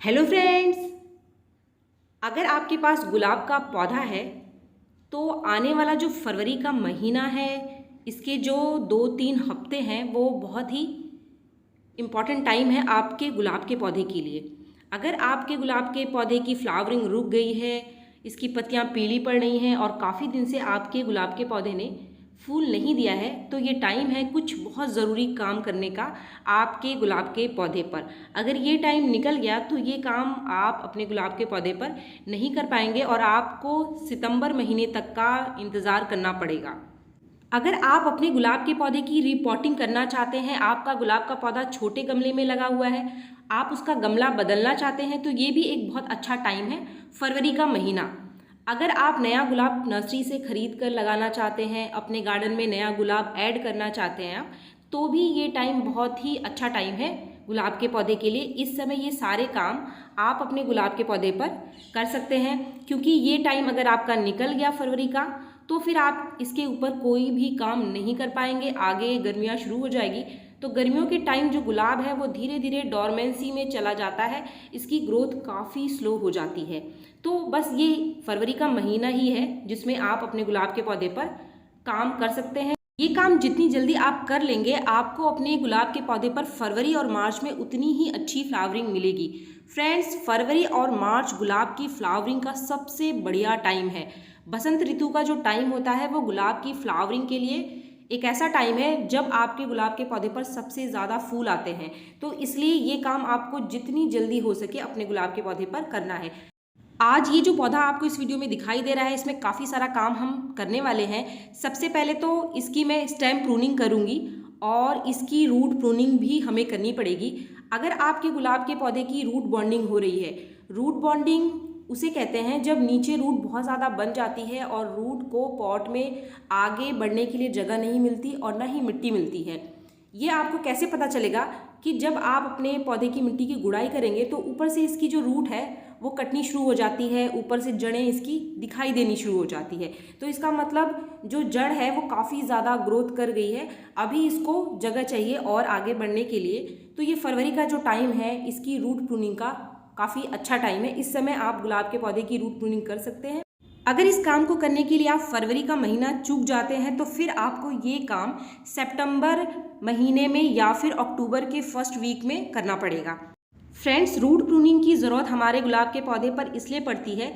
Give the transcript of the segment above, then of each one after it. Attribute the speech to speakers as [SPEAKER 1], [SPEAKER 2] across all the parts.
[SPEAKER 1] Hello friends, अगर आपके पास गुलाब का पौधा है तो आने वाला जो फरवरी का महीना है, इसके जो 2-3 हफ्ते हैं वो बहुत ही इम्पॉर्टेंट टाइम है आपके गुलाब के पौधे के लिए। अगर आपके गुलाब के पौधे की फ्लावरिंग रुक गई है, इसकी पत्तियां पीली पड़ रही हैं और काफ़ी दिन से आपके गुलाब के पौधे ने फूल नहीं दिया है, तो ये टाइम है कुछ बहुत ज़रूरी काम करने का आपके गुलाब के पौधे पर। अगर ये टाइम निकल गया तो ये काम आप अपने गुलाब के पौधे पर नहीं कर पाएंगे और आपको सितंबर महीने तक का इंतज़ार करना पड़ेगा। अगर आप अपने गुलाब के पौधे की रिपोर्टिंग करना चाहते हैं, आपका गुलाब का पौधा छोटे गमले में लगा हुआ है, आप उसका गमला बदलना चाहते हैं, तो ये भी एक बहुत अच्छा टाइम है, फरवरी का महीना। अगर आप नया गुलाब नर्सरी से खरीद कर लगाना चाहते हैं, अपने गार्डन में नया गुलाब ऐड करना चाहते हैं आप, तो भी ये टाइम बहुत ही अच्छा टाइम है गुलाब के पौधे के लिए। इस समय ये सारे काम आप अपने गुलाब के पौधे पर कर सकते हैं, क्योंकि ये टाइम अगर आपका निकल गया फरवरी का, तो फिर आप इसके ऊपर कोई भी काम नहीं कर पाएंगे। आगे गर्मियाँ शुरू हो जाएगी, तो गर्मियों के टाइम जो गुलाब है वो धीरे धीरे डोरमेंसी में चला जाता है, इसकी ग्रोथ काफ़ी स्लो हो जाती है। तो बस ये फरवरी का महीना ही है जिसमें आप अपने गुलाब के पौधे पर काम कर सकते हैं। ये काम जितनी जल्दी आप कर लेंगे, आपको अपने गुलाब के पौधे पर फरवरी और मार्च में उतनी ही अच्छी फ्लावरिंग मिलेगी। फ्रेंड्स, फरवरी और मार्च गुलाब की फ्लावरिंग का सबसे बढ़िया टाइम है। बसंत ऋतु का जो टाइम होता है वो गुलाब की फ्लावरिंग के लिए एक ऐसा टाइम है जब आपके गुलाब के पौधे पर सबसे ज़्यादा फूल आते हैं। तो इसलिए ये काम आपको जितनी जल्दी हो सके अपने गुलाब के पौधे पर करना है। आज ये जो पौधा आपको इस वीडियो में दिखाई दे रहा है, इसमें काफ़ी सारा काम हम करने वाले हैं। सबसे पहले तो इसकी मैं स्टेम प्रूनिंग करूँगी और इसकी रूट प्रूनिंग भी हमें करनी पड़ेगी। अगर आपके गुलाब के पौधे की रूट बॉन्डिंग हो रही है, रूट बॉन्डिंग उसे कहते हैं जब नीचे रूट बहुत ज़्यादा बन जाती है और रूट को पॉट में आगे बढ़ने के लिए जगह नहीं मिलती और ना ही मिट्टी मिलती है। ये आपको कैसे पता चलेगा कि जब आप अपने पौधे की मिट्टी की गुड़ाई करेंगे तो ऊपर से इसकी जो रूट है वो कटनी शुरू हो जाती है, ऊपर से जड़ें इसकी दिखाई देनी शुरू हो जाती है। तो इसका मतलब जो जड़ है वो काफ़ी ज़्यादा ग्रोथ कर गई है, अभी इसको जगह चाहिए और आगे बढ़ने के लिए। तो ये फरवरी का जो टाइम है इसकी रूट प्रूनिंग का काफ़ी अच्छा टाइम है। इस समय आप गुलाब के पौधे की रूट प्रूनिंग कर सकते हैं। अगर इस काम को करने के लिए आप फरवरी का महीना चूक जाते हैं तो फिर आपको ये काम सितंबर महीने में या फिर अक्टूबर के फर्स्ट वीक में करना पड़ेगा। फ्रेंड्स, रूट प्रूनिंग की ज़रूरत हमारे गुलाब के पौधे पर इसलिए पड़ती है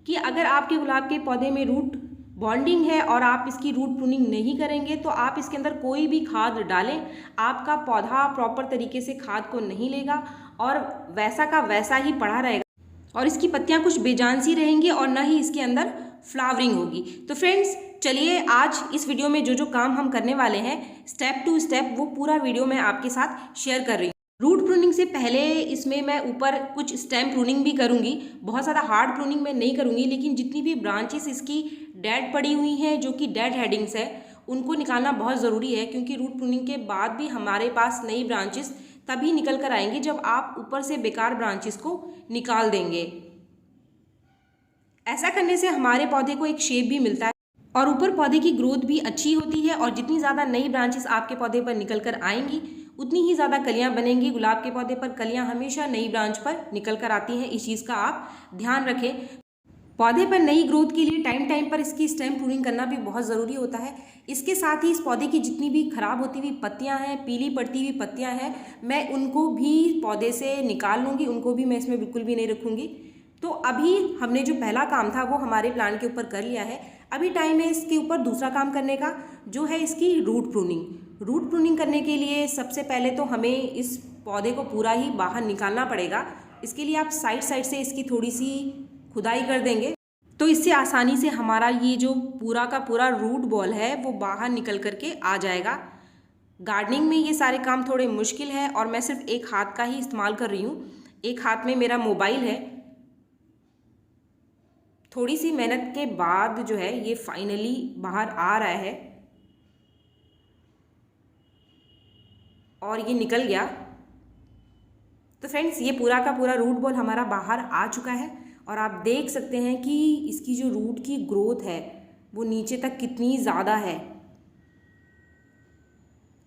[SPEAKER 1] कि अगर आपके गुलाब के पौधे में रूट बॉन्डिंग है और आप इसकी रूट प्रूनिंग नहीं करेंगे तो आप इसके अंदर कोई भी खाद डालें, आपका पौधा प्रॉपर तरीके से खाद को नहीं लेगा और वैसा का वैसा ही पड़ा रहेगा और इसकी पत्तियां कुछ बेजान सी रहेंगी और ना ही इसके अंदर फ्लावरिंग होगी। तो फ्रेंड्स, चलिए आज इस वीडियो में जो जो काम हम करने वाले हैं स्टेप टू स्टेप, वो पूरा वीडियो मैं आपके साथ शेयर कर रही हूँ। रूट प्रूनिंग से पहले इसमें मैं ऊपर कुछ स्टेम प्रूनिंग भी करूँगी। बहुत ज़्यादा हार्ड प्रूनिंग मैं नहीं करूँगी, लेकिन जितनी भी ब्रांचेस इसकी डेड पड़ी हुई हैं, जो कि डेड हेडिंग्स है, उनको निकालना बहुत ज़रूरी है, क्योंकि रूट प्रूनिंग के बाद भी हमारे पास नई ब्रांचेस तभी निकल कर आएंगी जब आप ऊपर से बेकार ब्रांचेस को निकाल देंगे। ऐसा करने से हमारे पौधे को एक शेप भी मिलता है और ऊपर पौधे की ग्रोथ भी अच्छी होती है और जितनी ज़्यादा नई ब्रांचेस आपके पौधे पर निकल कर आएंगी उतनी ही ज़्यादा कलियां बनेंगी। गुलाब के पौधे पर कलियां हमेशा नई ब्रांच पर निकल कर आती हैं, इस चीज़ का आप ध्यान रखें। पौधे पर नई ग्रोथ के लिए टाइम टाइम पर इसकी स्टेम प्रूनिंग करना भी बहुत ज़रूरी होता है। इसके साथ ही इस पौधे की जितनी भी खराब होती हुई पत्तियां हैं, पीली पड़ती हुई पत्तियां हैं, मैं उनको भी पौधे से निकाल लूँगी, उनको भी मैं इसमें बिल्कुल भी नहीं रखूँगी। तो अभी हमने जो पहला काम था वो हमारे प्लांट के ऊपर कर लिया है। अभी टाइम है इसके ऊपर दूसरा काम करने का, जो है इसकी रूट प्रूनिंग। रूट प्रूनिंग करने के लिए सबसे पहले तो हमें इस पौधे को पूरा ही बाहर निकालना पड़ेगा। इसके लिए आप साइड साइड से इसकी थोड़ी सी खुदाई कर देंगे तो इससे आसानी से हमारा ये जो पूरा का पूरा रूट बॉल है वो बाहर निकल करके आ जाएगा। गार्डनिंग में ये सारे काम थोड़े मुश्किल है और मैं सिर्फ एक हाथ का ही इस्तेमाल कर रही हूँ। एक हाथ में मेरा मोबाइल है। थोड़ी सी मेहनत के बाद जो है ये फाइनली बाहर आ रहा है और ये निकल गया। तो फ्रेंड्स, ये पूरा का पूरा रूट बॉल हमारा बाहर आ चुका है और आप देख सकते हैं कि इसकी जो रूट की ग्रोथ है वो नीचे तक कितनी ज़्यादा है।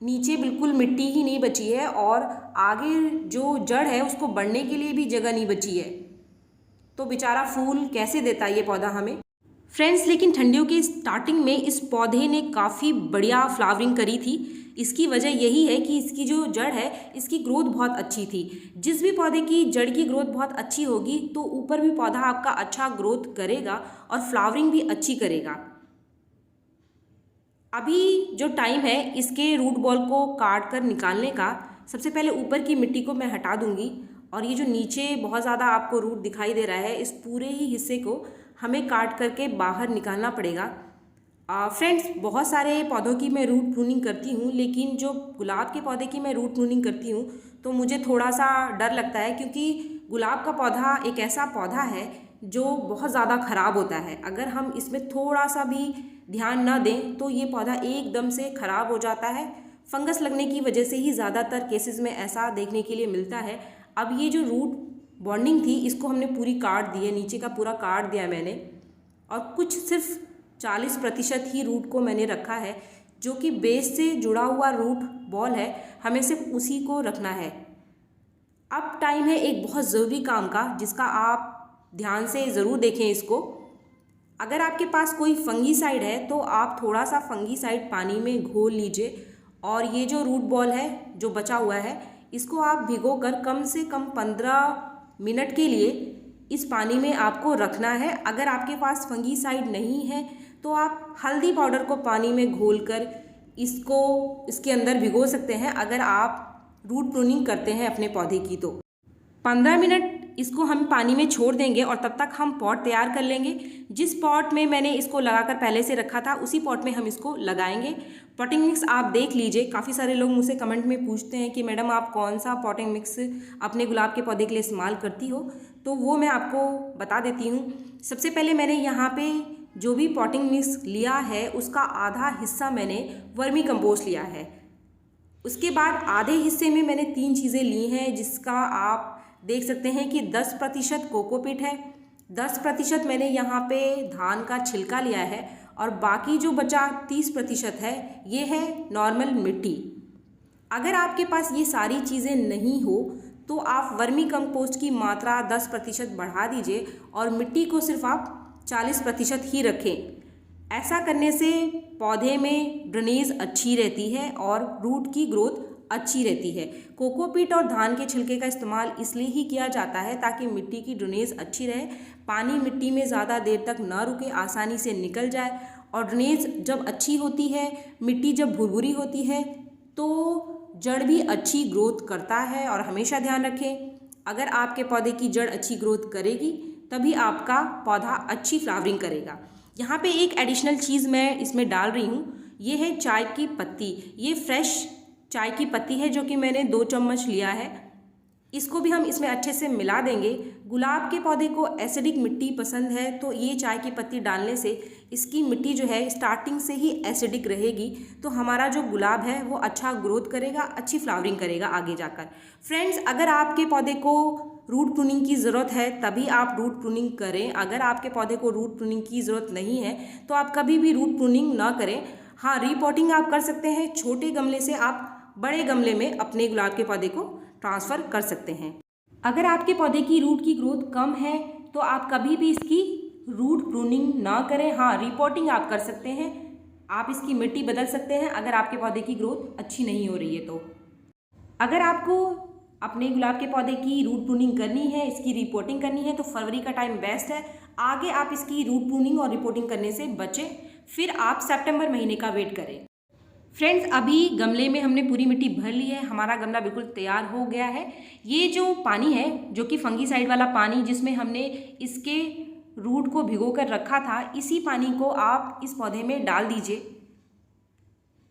[SPEAKER 1] नीचे बिल्कुल मिट्टी ही नहीं बची है और आगे जो जड़ है उसको बढ़ने के लिए भी जगह नहीं बची है। तो बेचारा फूल कैसे देता है ये पौधा हमें। फ्रेंड्स, लेकिन ठंडियों के स्टार्टिंग में इस पौधे ने काफ़ी बढ़िया फ्लावरिंग करी थी। इसकी वजह यही है कि इसकी जो जड़ है इसकी ग्रोथ बहुत अच्छी थी। जिस भी पौधे की जड़ की ग्रोथ बहुत अच्छी होगी तो ऊपर भी पौधा आपका अच्छा ग्रोथ करेगा और फ्लावरिंग भी अच्छी करेगा। अभी जो टाइम है इसके रूट बॉल को काट कर निकालने का। सबसे पहले ऊपर की मिट्टी को मैं हटा दूंगी और ये जो नीचे बहुत ज़्यादा आपको रूट दिखाई दे रहा है इस पूरे ही हिस्से को हमें काट करके बाहर निकालना पड़ेगा। फ्रेंड्स, बहुत सारे पौधों की मैं रूट प्रूनिंग करती हूँ, लेकिन जो गुलाब के पौधे की मैं रूट प्रूनिंग करती हूँ तो मुझे थोड़ा सा डर लगता है, क्योंकि गुलाब का पौधा एक ऐसा पौधा है जो बहुत ज़्यादा ख़राब होता है। अगर हम इसमें थोड़ा सा भी ध्यान ना दें तो ये पौधा एकदम से ख़राब हो जाता है। फंगस लगने की वजह से ही ज़्यादातर केसेस में ऐसा देखने के लिए मिलता है। अब ये जो रूट बॉन्डिंग थी इसको हमने पूरी काट दी है, नीचे का पूरा काट दिया मैंने, और कुछ सिर्फ 40% ही रूट को मैंने रखा है, जो कि बेस से जुड़ा हुआ रूट बॉल है, हमें सिर्फ उसी को रखना है। अब टाइम है एक बहुत ज़रूरी काम का, जिसका आप ध्यान से ज़रूर देखें इसको। अगर आपके पास कोई फंगीसाइड है तो आप थोड़ा सा फंगीसाइड पानी में घोल लीजिए और ये जो रूट बॉल है जो बचा हुआ है इसको आप भिगोकर कम से कम 15 मिनट के लिए इस पानी में आपको रखना है। अगर आपके पास फंगीसाइड नहीं है तो आप हल्दी पाउडर को पानी में घोलकर इसको इसके अंदर भिगो सकते हैं, अगर आप रूट प्रूनिंग करते हैं अपने पौधे की। तो 15 मिनट इसको हम पानी में छोड़ देंगे और तब तक हम पॉट तैयार कर लेंगे। जिस पॉट में मैंने इसको लगाकर पहले से रखा था उसी पॉट में हम इसको लगाएंगे। पॉटिंग मिक्स आप देख लीजिए, काफ़ी सारे लोग मुझसे कमेंट में पूछते हैं कि मैडम आप कौन सा पॉटिंग मिक्स अपने गुलाब के पौधे के लिए इस्तेमाल करती हो, तो वो मैं आपको बता देती हूँ। सबसे पहले मैंने यहाँ पे जो भी पॉटिंग मिक्स लिया है उसका आधा हिस्सा मैंने वर्मी कंपोस्ट लिया है। उसके बाद आधे हिस्से में मैंने 3 चीज़ें ली हैं, जिसका आप देख सकते हैं कि 10% कोकोपीट है, 10% मैंने यहाँ पे धान का छिलका लिया है और बाकी जो बचा 30% है ये है नॉर्मल मिट्टी। अगर आपके पास ये सारी चीज़ें नहीं हो तो आप वर्मी कंपोस्ट की मात्रा 10% बढ़ा दीजिए और मिट्टी को सिर्फ आप 40% ही रखें। ऐसा करने से पौधे में ड्रेनेज अच्छी रहती है और रूट की ग्रोथ अच्छी रहती है। कोकोपीट और धान के छिलके का इस्तेमाल इसलिए ही किया जाता है ताकि मिट्टी की ड्रेनेज अच्छी रहे, पानी मिट्टी में ज़्यादा देर तक ना रुके, आसानी से निकल जाए। और ड्रेनेज जब अच्छी होती है, मिट्टी जब भुरभुरी होती है तो जड़ भी अच्छी ग्रोथ करता है। और हमेशा ध्यान रखें, अगर आपके पौधे की जड़ अच्छी ग्रोथ करेगी तभी आपका पौधा अच्छी फ्लावरिंग करेगा। यहाँ पे एक एडिशनल चीज़ मैं इसमें डाल रही हूँ, ये है चाय की पत्ती। ये फ्रेश चाय की पत्ती है जो कि मैंने 2 चम्मच लिया है। इसको भी हम इसमें अच्छे से मिला देंगे। गुलाब के पौधे को एसिडिक मिट्टी पसंद है तो ये चाय की पत्ती डालने से इसकी मिट्टी जो है स्टार्टिंग से ही एसिडिक रहेगी, तो हमारा जो गुलाब है वो अच्छा ग्रोथ करेगा, अच्छी फ्लावरिंग करेगा आगे जाकर। फ्रेंड्स, अगर आपके पौधे को रूट प्रूनिंग की ज़रूरत है तभी आप रूट प्रूनिंग करें। अगर आपके पौधे को रूट प्रूनिंग की ज़रूरत नहीं है तो आप कभी भी रूट प्रूनिंग ना करें। हाँ, रीपॉटिंग आप कर सकते हैं, छोटे गमले से आप बड़े गमले में अपने गुलाब के पौधे को ट्रांसफ़र कर सकते हैं। अगर आपके पौधे की रूट की ग्रोथ कम है तो आप कभी भी इसकी रूट प्रूनिंग ना करें। हाँ, रीपॉटिंग आप कर सकते हैं, आप इसकी मिट्टी बदल सकते हैं अगर आपके पौधे की ग्रोथ अच्छी नहीं हो रही है तो। अगर आपको अपने गुलाब के पौधे की रूट प्रूनिंग करनी है, इसकी रिपोर्टिंग करनी है, तो फरवरी का टाइम बेस्ट है। आगे आप इसकी रूट प्रूनिंग और रिपोर्टिंग करने से बचें, फिर आप सितंबर महीने का वेट करें। फ्रेंड्स, अभी गमले में हमने पूरी मिट्टी भर ली है, हमारा गमला बिल्कुल तैयार हो गया है। ये जो पानी है जो कि फंगीसाइड वाला पानी जिसमें हमने इसके रूट को भिगो कर रखा था, इसी पानी को आप इस पौधे में डाल दीजिए।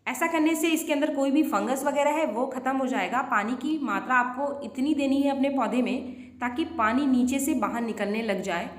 [SPEAKER 1] ऐसा करने से इसके अंदर कोई भी फंगस वगैरह है वो ख़त्म हो जाएगा। पानी की मात्रा आपको इतनी देनी है अपने पौधे में ताकि पानी नीचे से बाहर निकलने लग जाए।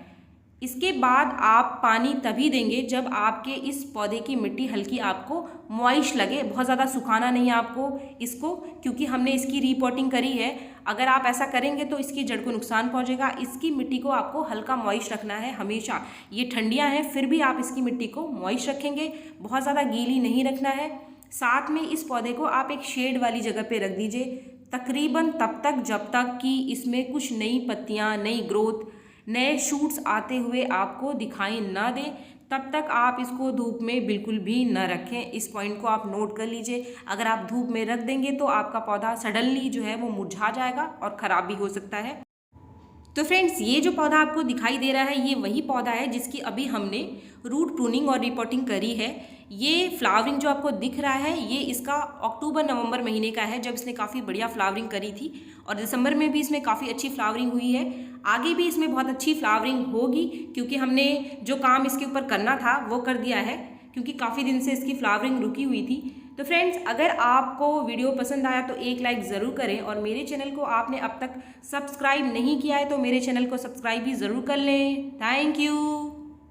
[SPEAKER 1] इसके बाद आप पानी तभी देंगे जब आपके इस पौधे की मिट्टी हल्की आपको मॉइस्ट लगे। बहुत ज़्यादा सुखाना नहीं है आपको इसको, क्योंकि हमने इसकी रीपॉटिंग करी है। अगर आप ऐसा करेंगे तो इसकी जड़ को नुकसान पहुंचेगा। इसकी मिट्टी को आपको हल्का मॉइस्ट रखना है हमेशा। ये ठंडियां हैं फिर भी आप इसकी मिट्टी को मॉइस्ट रखेंगे, बहुत ज़्यादा गीली नहीं रखना है। साथ में इस पौधे को आप एक शेड वाली जगह पे रख दीजिए, तकरीबन तब तक जब तक कि इसमें कुछ नई पत्तियाँ, नई ग्रोथ, नए शूट्स आते हुए आपको दिखाई ना दें, तब तक आप इसको धूप में बिल्कुल भी न रखें। इस पॉइंट को आप नोट कर लीजिए। अगर आप धूप में रख देंगे तो आपका पौधा सडनली जो है वो मुरझा जाएगा और ख़राब भी हो सकता है। तो फ्रेंड्स, ये जो पौधा आपको दिखाई दे रहा है ये वही पौधा है जिसकी अभी हमने रूट प्रूनिंग और रिपोर्टिंग करी है। ये फ्लावरिंग जो आपको दिख रहा है ये इसका अक्टूबर-नवंबर महीने का है, जब इसने काफ़ी बढ़िया फ्लावरिंग करी थी, और दिसंबर में भी इसमें काफ़ी अच्छी फ्लावरिंग हुई है। आगे भी इसमें बहुत अच्छी फ्लावरिंग होगी क्योंकि हमने जो काम इसके ऊपर करना था वो कर दिया है, क्योंकि काफ़ी दिन से इसकी फ्लावरिंग रुकी हुई थी। तो फ्रेंड्स, अगर आपको वीडियो पसंद आया तो एक लाइक ज़रूर करें, और मेरे चैनल को आपने अब तक सब्सक्राइब नहीं किया है तो मेरे चैनल को सब्सक्राइब भी ज़रूर कर लें। Thank you.